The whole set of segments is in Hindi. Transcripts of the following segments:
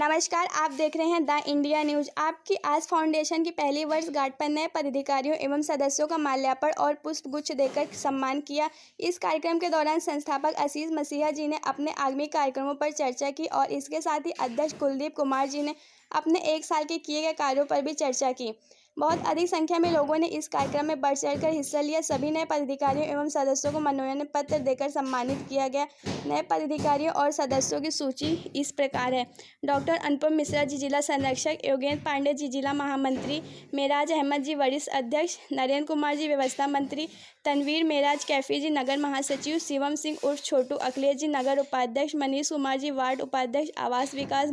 नमस्कार, आप देख रहे हैं द इंडिया न्यूज। आपकी आज फाउंडेशन की पहली वर्षगांठ पर नए पदाधिकारियों एवं सदस्यों का माल्यार्पण और पुष्पगुच्छ देकर सम्मान किया। इस कार्यक्रम के दौरान संस्थापक आशीष मसीहा जी ने अपने आगामी कार्यक्रमों पर चर्चा की और इसके साथ ही अध्यक्ष कुलदीप कुमार जी ने अपने 1 साल के किए गए कार्यों पर भी चर्चा की। बहुत अधिक संख्या में लोगों ने इस कार्यक्रम में बढ़ चढ़कर हिस्सा लिया। सभी नए पदाधिकारियों एवं सदस्यों को मनोनयन पत्र देकर सम्मानित किया गया। नए पदाधिकारियों और सदस्यों की सूची इस प्रकार है। डॉक्टर अनुपम मिश्रा जी जिला संरक्षक, योगेंद्र पांडे जी जिला महामंत्री, मेराज अहमद जी वरिष्ठ अध्यक्ष, नरेंद्र कुमार जी व्यवस्था मंत्री, तनवीर मेराज कैफी जी नगर महासचिव, शिवम सिंह उर्फ छोटू अखिलेश जी नगर उपाध्यक्ष, मनीष कुमार जी वार्ड उपाध्यक्ष, आवास विकास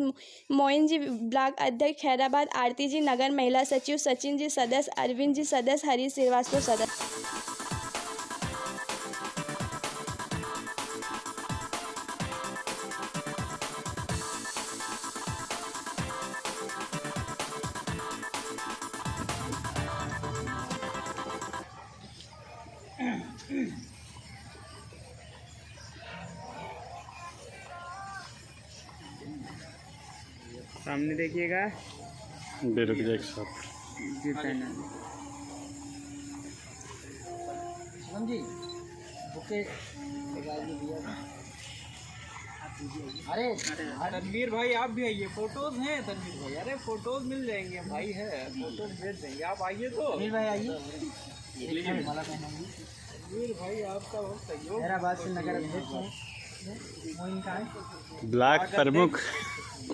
मोइन जी ब्लॉक अध्यक्ष, खैराबाद आरती जी नगर महिला सचिव, सचिन जी सदस्य, अरविंद जी सदस्य, हरीश श्रीवास्तव सदस्य। सामने देखिएगा। रुक जाए एक साथ जी पहना जी ओके। अरे तनवीर भाई आप भी आइए, फोटोज हैं तनवीर भाई। अरे फोटोज मिल जाएंगे भाई, है फोटोज भेज देंगे, आप आइए तो। तनवीर भाई आइए। तनवीर भाई आपका बहुत सहयोग। हैदराबाद से नगर अध्यक्ष हैं, मोइन का है ब्लॉक प्रमुख।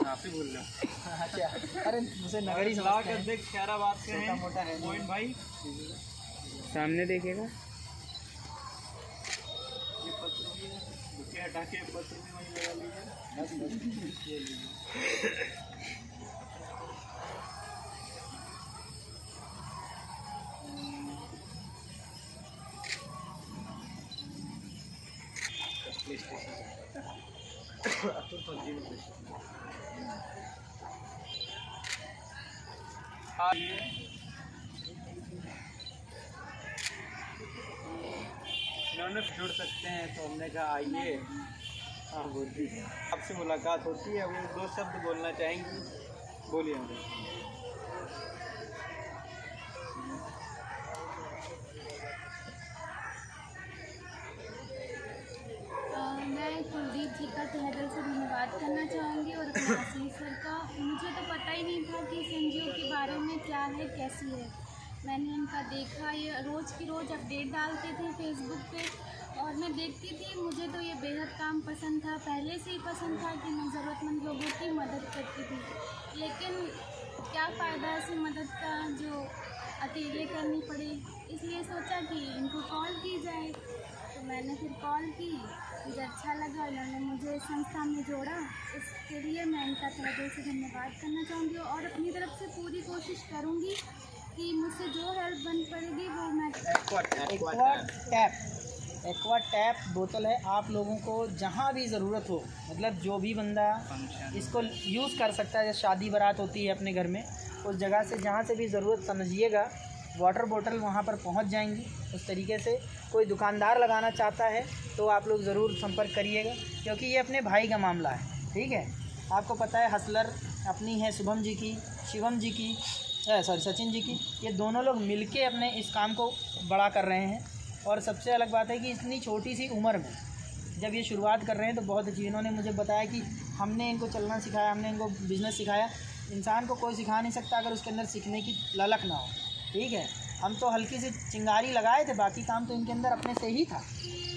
आप ही बोल रहे हो। अच्छा, अरे मुझे नगरी ब्लॉक अध्यक्ष खैराबाद के हैं मोटा है मोइन भाई। सामने देखिएगा। हटा के पत्र में वहीं लगा लीजिए। इन्होंने जुड़ सकते हैं तो हमने कहा आइए। हाँ बोलिए, आपसे मुलाकात होती है, वो 2 शब्द बोलना चाहेंगी, बोलिए। मैं कुलदीप जी का तहे दिल से धन्यवाद करना चाहूँगी और अपने आशीष सर का। मुझे तो पता ही नहीं था कि एनजीओ के बारे में क्या है, कैसी है। मैंने इनका देखा, ये रोज़ की रोज़ अपडेट डालते थे फेसबुक पे और मैं देखती थी। मुझे तो ये बेहद काम पसंद था, पहले से ही पसंद था कि मैं ज़रूरतमंद लोगों की मदद करती थी। लेकिन क्या फ़ायदा ऐसी मदद का जो अकेले करनी पड़े, इसलिए सोचा कि इनको कॉल की जाए। तो मैंने फिर कॉल की, मुझे अच्छा लगा, इन्होंने मुझे संस्था में जोड़ा। इसके लिए मैं इनका तहे दिल से धन्यवाद करना चाहूँगी और अपनी तरफ से पूरी कोशिश करूँगी कि मुझसे जो हेल्प बन पड़ेगी वो मैं। एक्वा टैप बोतल है, आप लोगों को जहाँ भी ज़रूरत हो, मतलब जो भी बंदा इसको यूज़ कर सकता है। जैसे शादी बारात होती है अपने घर में, उस जगह से जहाँ से भी ज़रूरत समझिएगा, वाटर बोतल वहाँ पर पहुँच जाएंगी। उस तरीके से कोई दुकानदार लगाना चाहता है तो आप लोग ज़रूर संपर्क करिएगा, क्योंकि ये अपने भाई का मामला है। ठीक है, आपको पता है हसलर अपनी है शुभम जी की, शिवम जी की, सचिन जी की। ये दोनों लोग मिलके अपने इस काम को बड़ा कर रहे हैं। और सबसे अलग बात है कि इतनी छोटी सी उम्र में जब ये शुरुआत कर रहे हैं तो बहुत अच्छी। इन्होंने मुझे बताया कि हमने इनको चलना सिखाया, हमने इनको बिज़नेस सिखाया। इंसान को कोई सिखा नहीं सकता अगर उसके अंदर सीखने की ललक ना हो। ठीक है, हम तो हल्की सी चिंगारी लगाए थे, बाकी काम तो इनके अंदर अपने से ही था।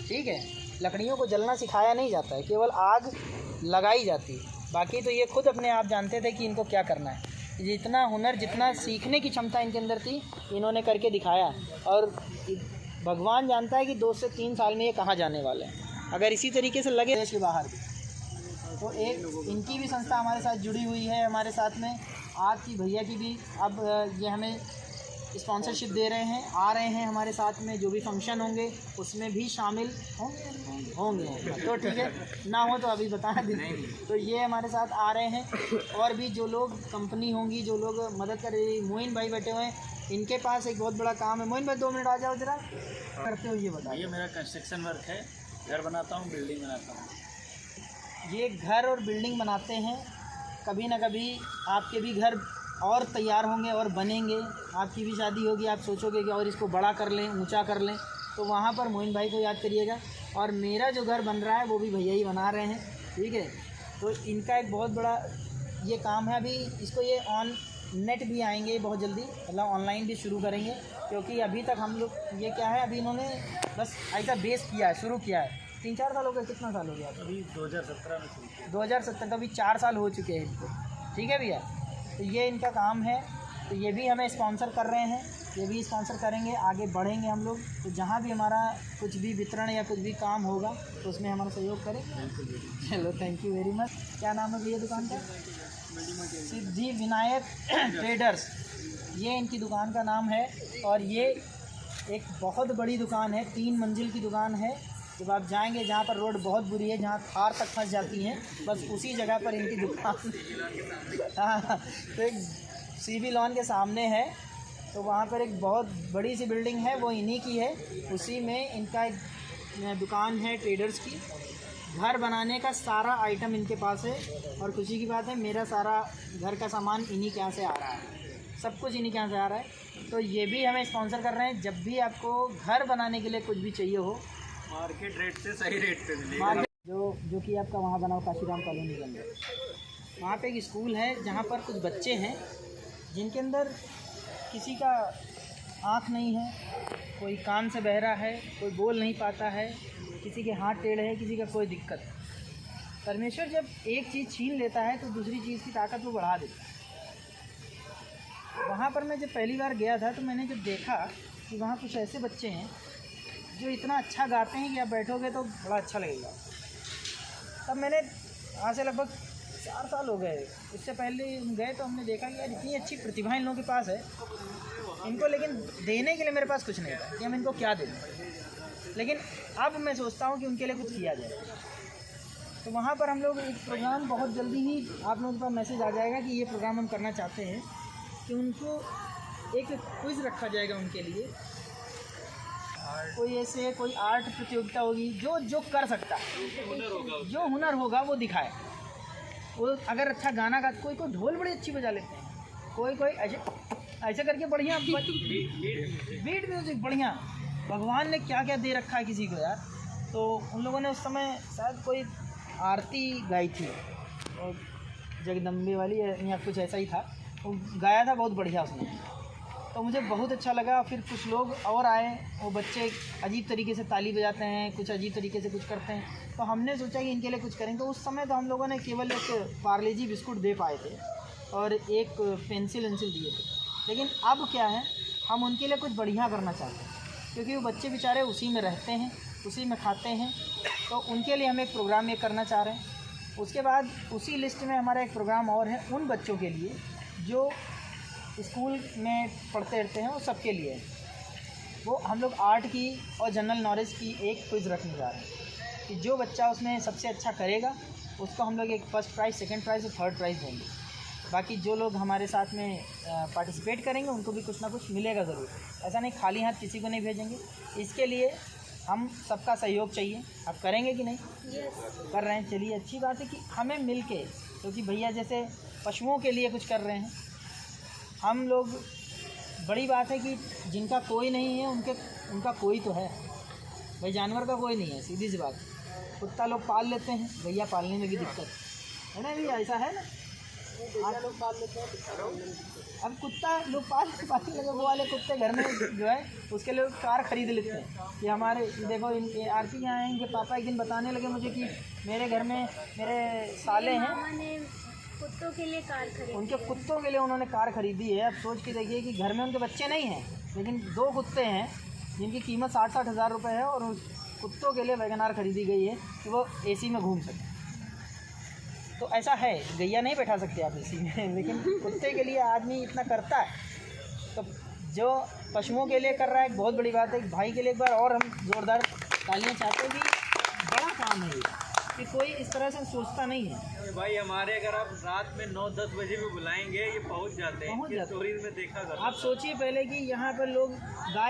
ठीक है, लकड़ियों को जलना सिखाया नहीं जाता है, केवल आग लगाई जाती है। बाकी तो ये खुद अपने आप जानते थे कि इनको क्या करना है। जितना हुनर, जितना सीखने की क्षमता इनके अंदर थी, इन्होंने करके दिखाया। और भगवान जानता है कि 2 से 3 साल में ये कहाँ जाने वाले हैं, अगर इसी तरीके से लगे देश के बाहर भी। तो एक इनकी भी संस्था हमारे साथ जुड़ी हुई है, हमारे साथ में आपकी भैया की भी। अब ये हमें स्पॉन्सरशिप दे रहे हैं, आ रहे हैं हमारे साथ में। जो भी फंक्शन होंगे उसमें भी शामिल होंगे। तो ठीक है, ना हो तो अभी बता दें। तो ये हमारे साथ आ रहे हैं। और भी जो लोग कंपनी होंगी, जो लोग मदद कर रही, मोइन भाई बैठे हुए हैं, इनके पास एक बहुत बड़ा काम है। मोइन भाई 2 मिनट आ जाओ जरा। करते हो ये बताइए। ये मेरा कंस्ट्रक्शन वर्क है, घर बनाता हूँ, बिल्डिंग बनाता हूँ। ये घर और बिल्डिंग बनाते हैं कभी ना कभी आपके भी घर और तैयार होंगे और बनेंगे, आपकी भी शादी होगी, आप सोचोगे कि और इसको बड़ा कर लें, ऊंचा कर लें, तो वहाँ पर मोइन भाई को याद करिएगा। और मेरा जो घर बन रहा है वो भी भैया ही बना रहे हैं, ठीक है। तो इनका एक बहुत बड़ा ये काम है। अभी इसको ये ऑन नेट भी आएंगे बहुत जल्दी, मतलब ऑनलाइन भी शुरू करेंगे, क्योंकि अभी तक हम लोग ये क्या है, अभी इन्होंने बस ऐसा बेस किया है, शुरू किया है। 3-4 साल हो गए, कितना साल हो गया? अभी 2017 में शुरू किया। 2017 का, अभी 4 साल हो चुके हैं इनको, ठीक है भैया। तो ये इनका काम है, तो ये भी हमें स्पॉन्सर कर रहे हैं, ये भी स्पॉन्सर करेंगे, आगे बढ़ेंगे हम लोग। तो जहाँ भी हमारा कुछ भी वितरण या कुछ भी काम होगा तो उसमें हमारा सहयोग करें। चलो, थैंक यू वेरी मच। क्या नाम है भैया दुकान का? सिद्धि विनायक ट्रेडर्स, ये इनकी दुकान का नाम है। और ये एक बहुत बड़ी दुकान है, 3 मंजिल की दुकान है। जब आप जाएंगे जहाँ पर रोड बहुत बुरी है, जहाँ थार तक फंस जाती हैं, बस उसी जगह पर इनकी दुकान हाँ, तो एक CB लॉन के सामने है, तो वहाँ पर एक बहुत बड़ी सी बिल्डिंग है, वो इन्हीं की है। उसी में इनका एक दुकान है ट्रेडर्स की। घर बनाने का सारा आइटम इनके पास है, और खुशी की बात है मेरा सारा घर का सामान इन्हीं के यहाँ से आ रहा है, सब कुछ इन्हीं के यहाँ से आ रहा है। तो ये भी हमें स्पॉन्सर कर रहे हैं। जब भी आपको घर बनाने के लिए कुछ भी चाहिए हो, मार्केट रेट से सही रेट पे मिलेगा। जो कि आपका वहाँ बना हो काशीराम कॉलोनी के अंदर, वहाँ पे एक स्कूल है जहाँ पर कुछ बच्चे हैं जिनके अंदर किसी का आँख नहीं है, कोई कान से बहरा है, कोई बोल नहीं पाता है, किसी के हाथ टेढ़े है, किसी का कोई दिक्कत। परमेश्वर जब एक चीज़ छीन लेता है तो दूसरी चीज़ की ताकत वो बढ़ा देता है। वहाँ पर मैं जब पहली बार गया था तो मैंने जब देखा कि वहाँ कुछ ऐसे बच्चे हैं जो इतना अच्छा गाते हैं कि आप बैठोगे तो बड़ा अच्छा लगेगा। तब मैंने आज से लगभग 4 साल हो गए, इससे पहले हम गए तो हमने देखा कि यार इतनी अच्छी प्रतिभा इन लोगों के पास है, इनको लेकिन देने के लिए मेरे पास कुछ नहीं था कि हम इनको क्या दें। लेकिन अब मैं सोचता हूँ कि उनके लिए कुछ किया जाए। तो वहाँ पर हम लोग एक प्रोग्राम बहुत जल्दी ही आप लोगों के पास मैसेज आ जाएगा कि ये प्रोग्राम हम करना चाहते हैं कि उनको एक क्विज़ रखा जाएगा उनके लिए। कोई ऐसे कोई आर्ट प्रतियोगिता होगी, जो कर सकता है, जो हुनर होगा वो दिखाए। वो अगर अच्छा गाना गा, कोई ढोल बड़ी अच्छी बजा लेते हैं, कोई ऐसे करके बढ़िया बीट म्यूजिक बढ़िया। भगवान ने क्या क्या दे रखा है किसी को यार। तो उन लोगों ने उस समय शायद कोई आरती गाई थी और जगदम्बे वाली या कुछ ऐसा ही था, वो गाया था बहुत बढ़िया उसने। तो मुझे बहुत अच्छा लगा। फिर कुछ लोग और आए, वो बच्चे अजीब तरीके से ताली बजाते हैं, कुछ अजीब तरीके से कुछ करते हैं। तो हमने सोचा कि इनके लिए कुछ करें। तो उस समय तो हम लोगों ने केवल एक पार्ले जी बिस्कुट दे पाए थे और एक पेंसिल दिए थे। लेकिन अब क्या है, हम उनके लिए कुछ बढ़िया करना चाहते हैं, क्योंकि वो बच्चे बेचारे उसी में रहते हैं, उसी में खाते हैं। तो उनके लिए हम एक प्रोग्राम ये करना चाह रहे हैं। उसके बाद उसी लिस्ट में हमारा एक प्रोग्राम और है उन बच्चों के लिए जो स्कूल में पढ़ते रहते हैं, वो सबके लिए है। वो हम लोग आर्ट की और जनरल नॉलेज की एक क्विज़ रखने जा रहे हैं कि जो बच्चा उसमें सबसे अच्छा करेगा उसको हम लोग एक फर्स्ट प्राइज़, सेकंड प्राइज़ और थर्ड प्राइज़ देंगे। बाकी जो लोग हमारे साथ में पार्टिसिपेट करेंगे उनको भी कुछ ना कुछ मिलेगा ज़रूर। ऐसा नहीं खाली हाथ किसी को नहीं भेजेंगे। इसके लिए हम सबका सहयोग चाहिए। आप करेंगे कि नहीं? कर रहे हैं, चलिए अच्छी बात है कि हमें मिल के, क्योंकि भैया जैसे पशुओं के लिए कुछ कर रहे हैं, हम लोग, बड़ी बात है कि जिनका कोई नहीं है उनका कोई तो है भाई। जानवर का कोई नहीं है, सीधी सी बात। कुत्ता लोग पाल लेते हैं, भैया पालने में भी दिक्कत है ना भैया, ऐसा है ना। आप लोग पाल लेते हैं, अब कुत्ता लोग पालने लगे, वो वाले कुत्ते घर में जो है उसके लिए कार ख़रीद लेते हैं कि हमारे देखो इनके आरती यहाँ हैं, इनके पापा एक दिन बताने लगे मुझे कि मेरे घर में मेरे साले हैं, कुत्तों के लिए कार खरीदी, उनके कुत्तों के लिए उन्होंने कार ख़रीदी है। अब सोच के देखिए कि घर में उनके बच्चे नहीं हैं, लेकिन 2 कुत्ते हैं जिनकी कीमत 60-60 हज़ार रुपये है, और उस कुत्तों के लिए वैगन आर ख़रीदी गई है कि वो AC में घूम सके। तो ऐसा है, गैया नहीं बैठा सकते आप AC में, लेकिन कुत्ते के लिए आदमी इतना करता है। तो जो पशुओं के लिए कर रहा है एक बहुत बड़ी बात है। भाई के लिए एक बार और हम ज़ोरदार तालियां चाहते हैं कि बड़ा काम है ये, कि कोई इस तरह से सोचता नहीं है। भाई हमारे अगर आप रात में 9-10 बजे भी बुलाएंगे ये पहुंच जाते हैं। पहुंच जाते हैं। स्टोरीज में देखा कर। आप सोचिए पहले कि यहाँ पर लोग गाय